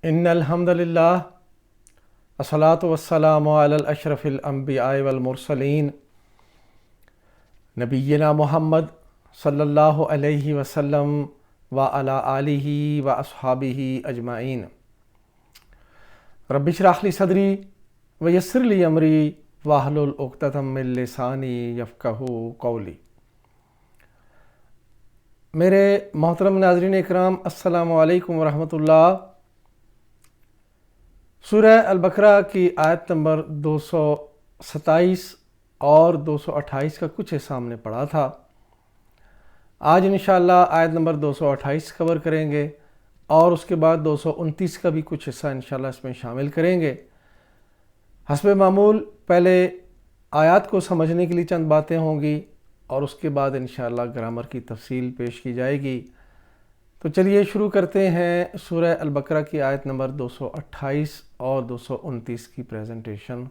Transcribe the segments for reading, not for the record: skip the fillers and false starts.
ان الحمد للہ الصلاۃ والسلام علی الاشرف الانبیاء والمرسلین نبینا محمد صلی اللہ علیہ وسلم وعلی آلہ واصحابہ اجمعین۔ رب اشرح لی صدری ویسر لی امری واحلل عقدۃ من لسانی یفقہوا قولی۔ میرے محترم ناظرین اکرام، السلام علیکم ورحمۃ اللہ۔ سورہ البقرہ کی آیت نمبر 227 اور 228 کا کچھ حصہ ہم نے پڑھا تھا۔ آج انشاءاللہ آیت نمبر 228 کور کریں گے اور اس کے بعد 229 کا بھی کچھ حصہ انشاءاللہ اس میں شامل کریں گے۔ حسب معمول پہلے آیات کو سمجھنے کے لیے چند باتیں ہوں گی اور اس کے بعد انشاءاللہ گرامر کی تفصیل پیش کی جائے گی۔ تو چلیے شروع کرتے ہیں سورہ البقرہ کی آیت نمبر 228 اور 229 کی پریزنٹیشن۔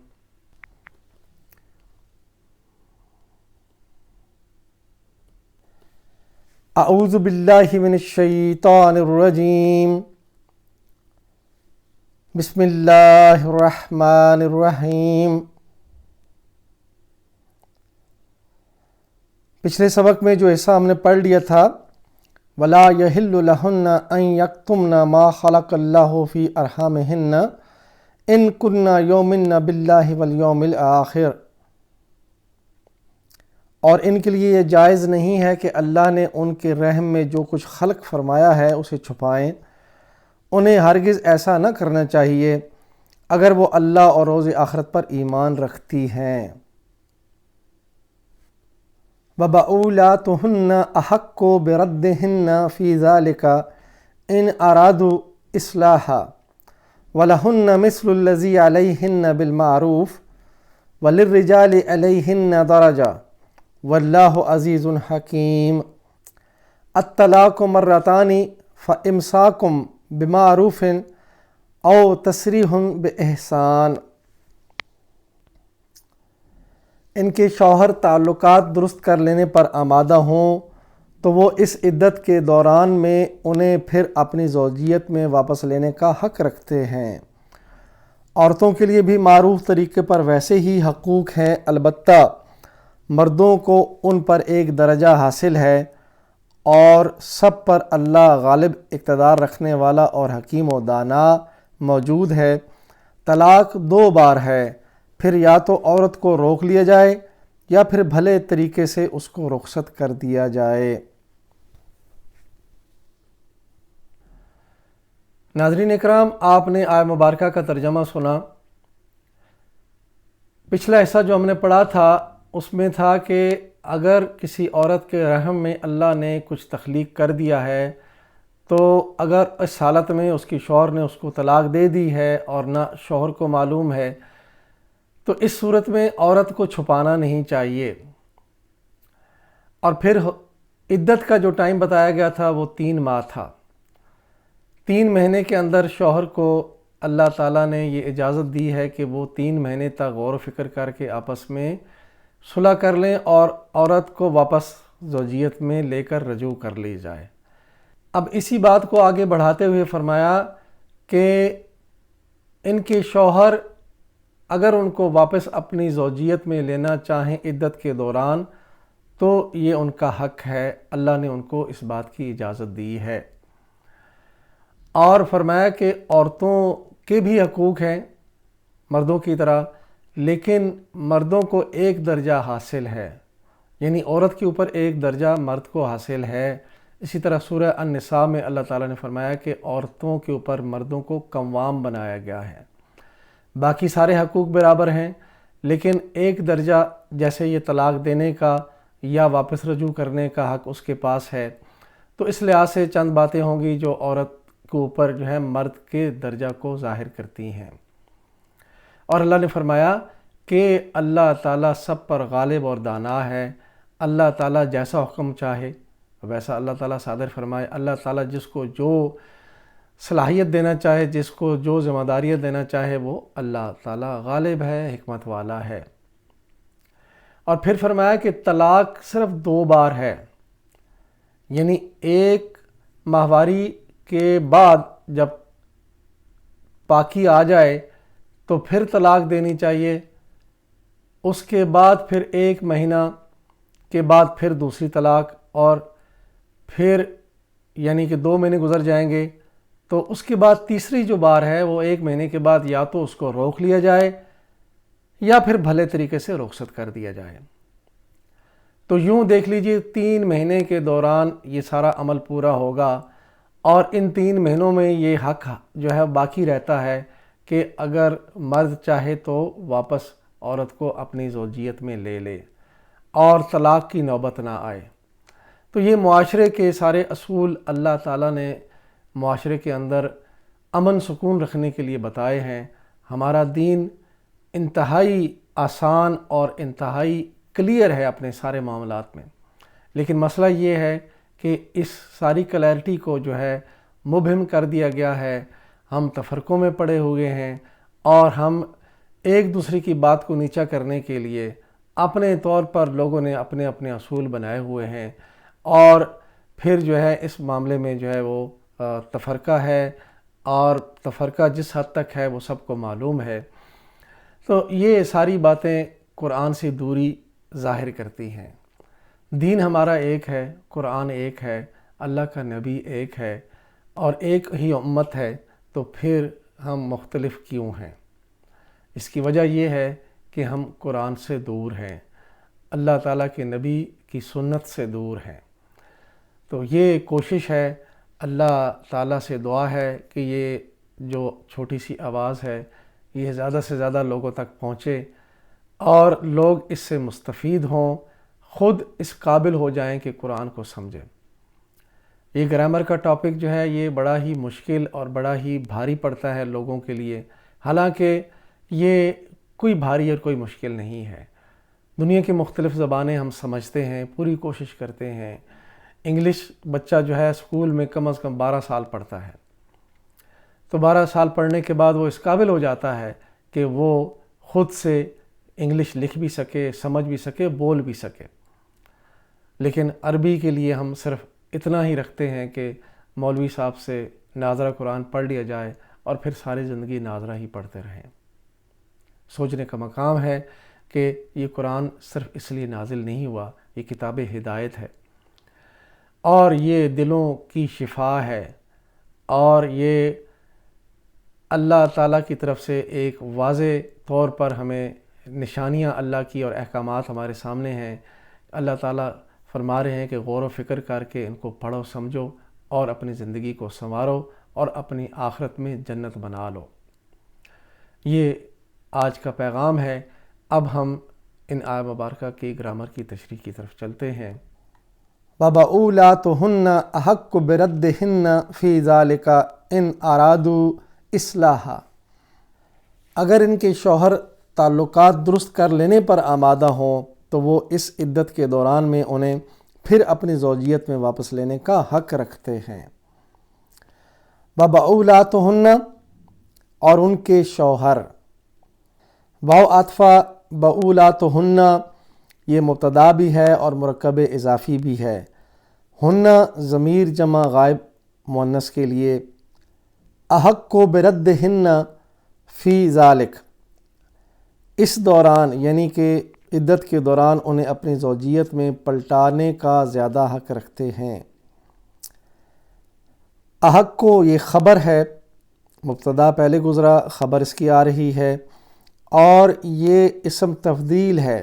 اعوذ باللہ من الشیطان الرجیم، بسم اللہ الرحمن الرحیم۔ پچھلے سبق میں جو حصہ ہم نے پڑھ لیا تھا، وَلَا يَحِلُّ لَهُنَّ أَن يَكْتُمْنَ مَا خَلَقَ اللَّهُ فِي أَرْحَامِهِنَّ إِن كُنَّ يُؤْمِنَّ بِاللَّهِ وَالْيَوْمِ الْآخِرِ، اور ان کے لیے یہ جائز نہیں ہے کہ اللہ نے ان کے رحم میں جو کچھ خلق فرمایا ہے اسے چھپائیں۔ انہیں ہرگز ایسا نہ کرنا چاہیے اگر وہ اللہ اور روز آخرت پر ایمان رکھتی ہیں۔ وَبَعُولَاتُهُنَّ أَحَقُّ بِرَدِّهِنَّ فِي ذَلِكَ إِنْ أَرَادُوا إِصْلَاحًا وَلَهُنَّ مِثْلُ الَّذِي عَلَيْهِنَّ بِالْمَعْرُوفِ وَلِلرِّجَالِ عَلَيْهِنَّ دَرَجَةٌ وَاللَّهُ عَزِيزٌ حَكِيمٌ۔ الطلاق مرتان فإمساك بمعروف أو تسريح بإحسان۔ ان کے شوہر تعلقات درست کر لینے پر آمادہ ہوں تو وہ اس عدت کے دوران میں انہیں پھر اپنی زوجیت میں واپس لینے کا حق رکھتے ہیں۔ عورتوں کے لیے بھی معروف طریقے پر ویسے ہی حقوق ہیں، البتہ مردوں کو ان پر ایک درجہ حاصل ہے، اور سب پر اللہ غالب اقتدار رکھنے والا اور حکیم و دانا موجود ہے۔ طلاق 2 بار ہے، پھر یا تو عورت کو روک لیا جائے یا پھر بھلے طریقے سے اس کو رخصت کر دیا جائے۔ ناظرین اکرام، آپ نے آیت مبارکہ کا ترجمہ سنا۔ پچھلا حصہ جو ہم نے پڑھا تھا اس میں تھا کہ اگر کسی عورت کے رحم میں اللہ نے کچھ تخلیق کر دیا ہے تو اگر اس حالت میں اس کی شوہر نے اس کو طلاق دے دی ہے اور نہ شوہر کو معلوم ہے تو اس صورت میں عورت کو چھپانا نہیں چاہیے۔ اور پھر عدت کا جو ٹائم بتایا گیا تھا وہ 3 ماہ تھا۔ 3 مہینے کے اندر شوہر کو اللہ تعالیٰ نے یہ اجازت دی ہے کہ وہ 3 مہینے تک غور و فکر کر کے آپس میں صلح کر لیں اور عورت کو واپس زوجیت میں لے کر رجوع کر لی جائے۔ اب اسی بات کو آگے بڑھاتے ہوئے فرمایا کہ ان کے شوہر اگر ان کو واپس اپنی زوجیت میں لینا چاہیں عدت کے دوران تو یہ ان کا حق ہے، اللہ نے ان کو اس بات کی اجازت دی ہے۔ اور فرمایا کہ عورتوں کے بھی حقوق ہیں مردوں کی طرح، لیکن مردوں کو ایک درجہ حاصل ہے، یعنی عورت کے اوپر ایک درجہ مرد کو حاصل ہے۔ اسی طرح سورہ النساء میں اللہ تعالیٰ نے فرمایا کہ عورتوں کے اوپر مردوں کو قوام بنایا گیا ہے۔ باقی سارے حقوق برابر ہیں، لیکن ایک درجہ جیسے یہ طلاق دینے کا یا واپس رجوع کرنے کا حق اس کے پاس ہے۔ تو اس لحاظ سے چند باتیں ہوں گی جو عورت کے اوپر جو ہے مرد کے درجہ کو ظاہر کرتی ہیں۔ اور اللہ نے فرمایا کہ اللہ تعالیٰ سب پر غالب اور دانا ہے۔ اللہ تعالیٰ جیسا حکم چاہے ویسا اللہ تعالیٰ صادر فرمائے۔ اللہ تعالیٰ جس کو جو صلاحیت دینا چاہے، جس کو جو ذمہ داریاں دینا چاہے، وہ اللہ تعالیٰ غالب ہے، حکمت والا ہے۔ اور پھر فرمایا کہ طلاق صرف 2 بار ہے، یعنی ایک ماہواری کے بعد جب پاکی آ جائے تو پھر طلاق دینی چاہیے، اس کے بعد پھر 1 مہینہ کے بعد پھر دوسری طلاق، اور پھر یعنی کہ 2 مہینے گزر جائیں گے تو اس کے بعد تیسری جو بار ہے وہ 1 مہینے کے بعد یا تو اس کو روک لیا جائے یا پھر بھلے طریقے سے رخصت کر دیا جائے۔ تو یوں دیکھ لیجئے 3 مہینے کے دوران یہ سارا عمل پورا ہوگا، اور ان 3 مہینوں میں یہ حق جو ہے باقی رہتا ہے کہ اگر مرد چاہے تو واپس عورت کو اپنی زوجیت میں لے لے اور طلاق کی نوبت نہ آئے۔ تو یہ معاشرے کے سارے اصول اللہ تعالیٰ نے معاشرے کے اندر امن سکون رکھنے کے لیے بتائے ہیں۔ ہمارا دین انتہائی آسان اور انتہائی کلیئر ہے اپنے سارے معاملات میں، لیکن مسئلہ یہ ہے کہ اس ساری کلیئرٹی کو جو ہے مبہم کر دیا گیا ہے۔ ہم تفرقوں میں پڑے ہوئے ہیں اور ہم ایک دوسرے کی بات کو نیچا کرنے کے لیے اپنے طور پر لوگوں نے اپنے اپنے اصول بنائے ہوئے ہیں، اور پھر جو ہے اس معاملے میں جو ہے وہ تفرقہ ہے، اور تفرقہ جس حد تک ہے وہ سب کو معلوم ہے۔ تو یہ ساری باتیں قرآن سے دوری ظاہر کرتی ہیں۔ دین ہمارا ایک ہے، قرآن ایک ہے، اللہ کا نبی ایک ہے، اور ایک ہی امت ہے، تو پھر ہم مختلف کیوں ہیں؟ اس کی وجہ یہ ہے کہ ہم قرآن سے دور ہیں، اللہ تعالیٰ کے نبی کی سنت سے دور ہیں۔ تو یہ کوشش ہے، اللہ تعالیٰ سے دعا ہے کہ یہ جو چھوٹی سی آواز ہے یہ زیادہ سے زیادہ لوگوں تک پہنچے اور لوگ اس سے مستفید ہوں، خود اس قابل ہو جائیں کہ قرآن کو سمجھیں۔ یہ گرامر کا ٹاپک جو ہے یہ بڑا ہی مشکل اور بڑا ہی بھاری پڑتا ہے لوگوں کے لیے، حالانکہ یہ کوئی بھاری اور کوئی مشکل نہیں ہے۔ دنیا کی مختلف زبانیں ہم سمجھتے ہیں، پوری کوشش کرتے ہیں۔ انگلش بچہ جو ہے اسکول میں کم از کم 12 سال پڑھتا ہے، تو 12 سال پڑھنے کے بعد وہ اس قابل ہو جاتا ہے کہ وہ خود سے انگلش لکھ بھی سکے، سمجھ بھی سکے، بول بھی سکے۔ لیکن عربی کے لیے ہم صرف اتنا ہی رکھتے ہیں کہ مولوی صاحب سے ناظرہ قرآن پڑھ لیا جائے اور پھر ساری زندگی ناظرہ ہی پڑھتے رہیں۔ سوچنے کا مقام ہے کہ یہ قرآن صرف اس لیے نازل نہیں ہوا، یہ کتاب ہدایت ہے، اور یہ دلوں کی شفا ہے، اور یہ اللہ تعالیٰ کی طرف سے ایک واضح طور پر ہمیں نشانیاں اللہ کی اور احکامات ہمارے سامنے ہیں۔ اللہ تعالیٰ فرما رہے ہیں کہ غور و فکر کر کے ان کو پڑھو، سمجھو، اور اپنی زندگی کو سنوارو اور اپنی آخرت میں جنت بنا لو۔ یہ آج کا پیغام ہے۔ اب ہم ان آیہ مبارکہ کی گرامر کی تشریح کی طرف چلتے ہیں۔ وَبَعُولَاتُهُنَّ أَحَقُّ بِرَدِّهِنَّ فِي ذَلِكَ إِنْ أَرَادُوا إِصْلَاحًا۔ اگر ان کے شوہر تعلقات درست کر لینے پر آمادہ ہوں تو وہ اس عدت کے دوران میں انہیں پھر اپنی زوجیت میں واپس لینے کا حق رکھتے ہیں۔ وَبَعُولَاتُهُنَّ اور ان کے شوہر، واو عاطفہ بَعُولَاتُهُنَّ یہ مبتدا بھی ہے اور مرکب اضافی بھی ہے۔ ہن ضمیر جمع غائب مؤنث کے لیے، احق بردہن فی ذالک اس دوران یعنی کہ عدت کے دوران انہیں اپنی زوجیت میں پلٹانے کا زیادہ حق رکھتے ہیں۔ احق کو یہ خبر ہے، مبتدا پہلے گزرا، خبر اس کی آ رہی ہے، اور یہ اسم تفضیل ہے،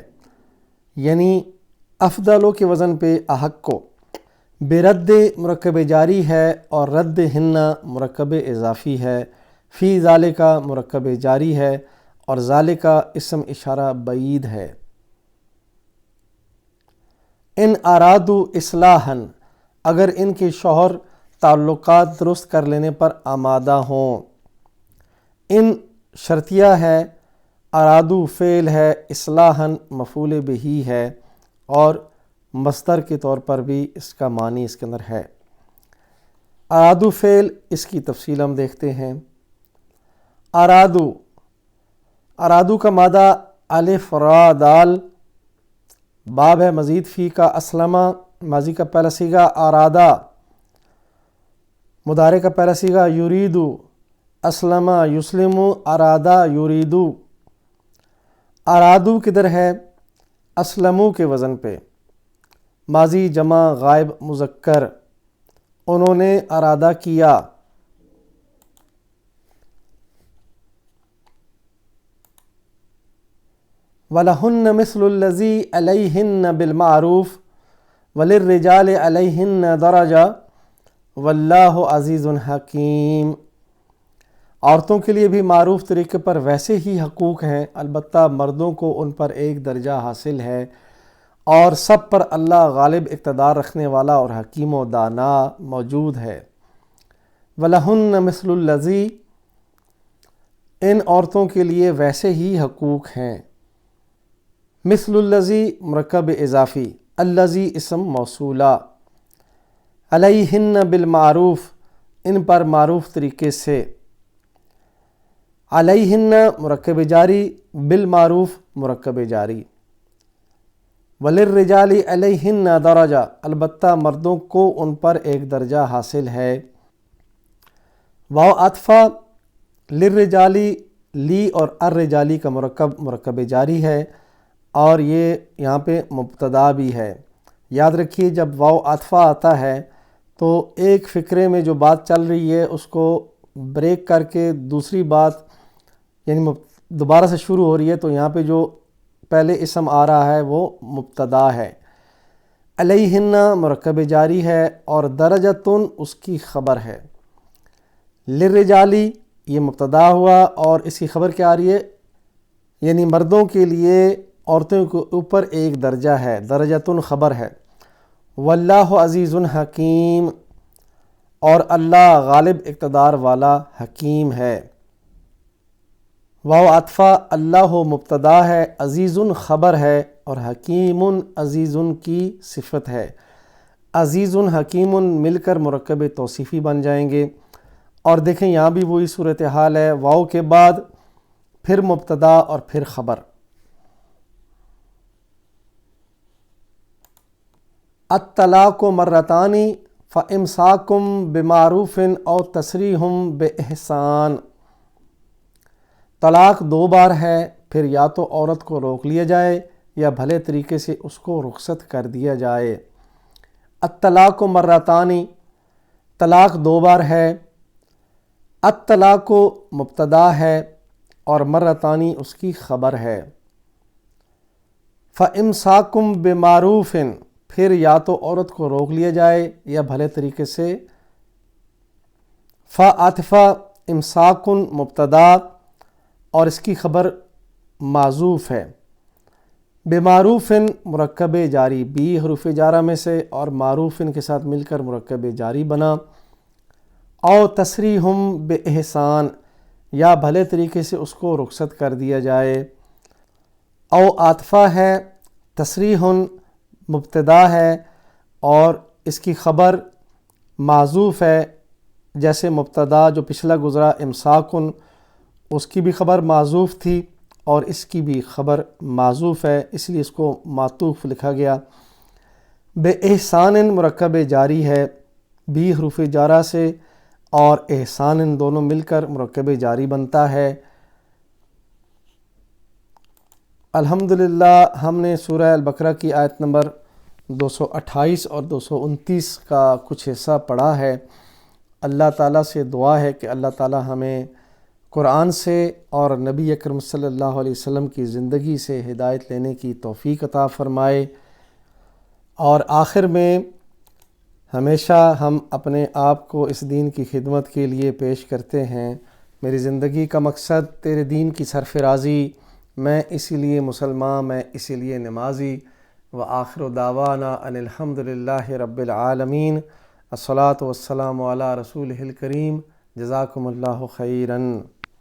یعنی افضلوں کے وزن پہ احق کو۔ برد مرکب جاری ہے اور رد ہن مرکب اضافی ہے، فی ذالکا مرکب جاری ہے اور ذالکا اسم اشارہ بعید ہے۔ ان ارادو اصلاحا اگر ان کے شوہر تعلقات درست کر لینے پر آمادہ ہوں۔ ان شرطیہ ہے، ارادو فعل ہے، اصلاحا مفعول بہ ہے، اور مصدر کے طور پر بھی اس کا معنی اس کے اندر ہے۔ ارادو فعل، اس کی تفصیل ہم دیکھتے ہیں۔ ارادو کا مادہ الف را دال، باب ہے مزید فی کا اسلمہ، ماضی کا پہلا صیغہ آرادہ، مضارع کا پہلا صیغہ یریدو، اسلم یسلم، ارادہ یریدو، ارادو کدھر ہے؟ اسلمو کے وزن پہ، ماضی جمع غائب مذکر، انہوں نے ارادہ کیا۔ وَلَهُنَّ مِثْلُ الَّذِي عَلَيْهِنَّ بِالْمَعْرُوفِ وَلِلرِّجَالِ عَلَيْهِنَّ دَرَجَةٌ وَاللَّهُ عَزِيزٌ حَكِيمٌ۔ عورتوں کے لیے بھی معروف طریقے پر ویسے ہی حقوق ہیں، البتہ مردوں کو ان پر ایک درجہ حاصل ہے، اور سب پر اللہ غالب اقتدار رکھنے والا اور حکیم و دانا موجود ہے۔ وَلَهُنَّ مِثْلُ الَّذِي، ان عورتوں کے لیے ویسے ہی حقوق ہیں۔ مثل الذی مرکب اضافی، الذی اسم موصولہ، علیہن بالمعروف، ان پر معروف طریقے سے، علیہن مرکب جاری، بالمعروف مرکب جاری، وللرجال علیہن درجہ، البتہ مردوں کو ان پر ایک درجہ حاصل ہے۔ واو عطفہ للرجالی، لی اور الرجالی کا مرکب جاری ہے، اور یہ یہاں پہ مبتدا بھی ہے۔ یاد رکھیے جب واو عطفہ آتا ہے تو ایک فقرے میں جو بات چل رہی ہے اس کو بریک کر کے دوسری بات یعنی دوبارہ سے شروع ہو رہی ہے، تو یہاں پہ جو پہلے اسم آ رہا ہے وہ مبتدا ہے۔ علیہن مرکب جاری ہے اور درجتن اس کی خبر ہے۔ للرجالی یہ مبتدا ہوا اور اس کی خبر کیا آ رہی ہے؟ یعنی مردوں کے لیے عورتوں کے اوپر ایک درجہ ہے، درجتن خبر ہے۔ واللہ عزیز حکیم، اور اللہ غالب اقتدار والا حکیم ہے۔ واو عطفہ اللہ مبتدا ہے، عزیز خبر ہے، اور حکیم عزیز کی صفت ہے۔ عزیز حکیم مل کر مرکب توصیفی بن جائیں گے، اور دیکھیں یہاں بھی وہی صورتحال ہے، واو کے بعد پھر مبتدا اور پھر خبر۔ الطلاق مرتان فامساکم بمعروف او تسریح باحسان، طلاق دو بار ہے، پھر یا تو عورت کو روک لیا جائے یا بھلے طریقے سے اس کو رخصت کر دیا جائے۔ الطلاق مرتان، طلاق دو بار ہے، الطلاق مبتدا ہے اور مرتانی اس کی خبر ہے۔ فامساکم بمعروف، پھر یا تو عورت کو روک لیا جائے یا بھلے طریقے سے، فعطفہ امساکن مبتدا اور اس کی خبر معزوف ہے۔ بمعروف مرکب جاری، بی حروف جارہ میں سے، اور معروف کے ساتھ مل کر مرکب جاری بنا۔ او تسریح باحسان، یا بھلے طریقے سے اس کو رخصت کر دیا جائے۔ او عاطفہ ہے، تسریح مبتدا ہے اور اس کی خبر معزوف ہے، جیسے مبتدا جو پچھلا گزرا امساکن، اس کی بھی خبر معزوف تھی اور اس کی بھی خبر معزوف ہے، اس لیے اس کو معطوف لکھا گیا۔ بے احسان مرکب جاری ہے، بی حروف جارہ سے اور احسان دونوں مل کر مرکب جاری بنتا ہے۔ الحمدللہ ہم نے سورہ البقرہ کی آیت نمبر 228 اور 229 کا کچھ حصہ پڑھا ہے۔ اللہ تعالیٰ سے دعا ہے کہ اللہ تعالیٰ ہمیں قرآن سے اور نبی اکرم صلی اللہ علیہ وسلم کی زندگی سے ہدایت لینے کی توفیق عطا فرمائے۔ اور آخر میں ہمیشہ ہم اپنے آپ کو اس دین کی خدمت کے لیے پیش کرتے ہیں، میری زندگی کا مقصد تیرے دین کی سرفرازی، میں اسی لیے مسلمان، میں اسی لیے نمازی۔ وآخر دعوانا ان الحمدللہ رب العالمین، الصلاۃ والسلام علی رسولہ الکریم، جزاکم اللہ خیراً۔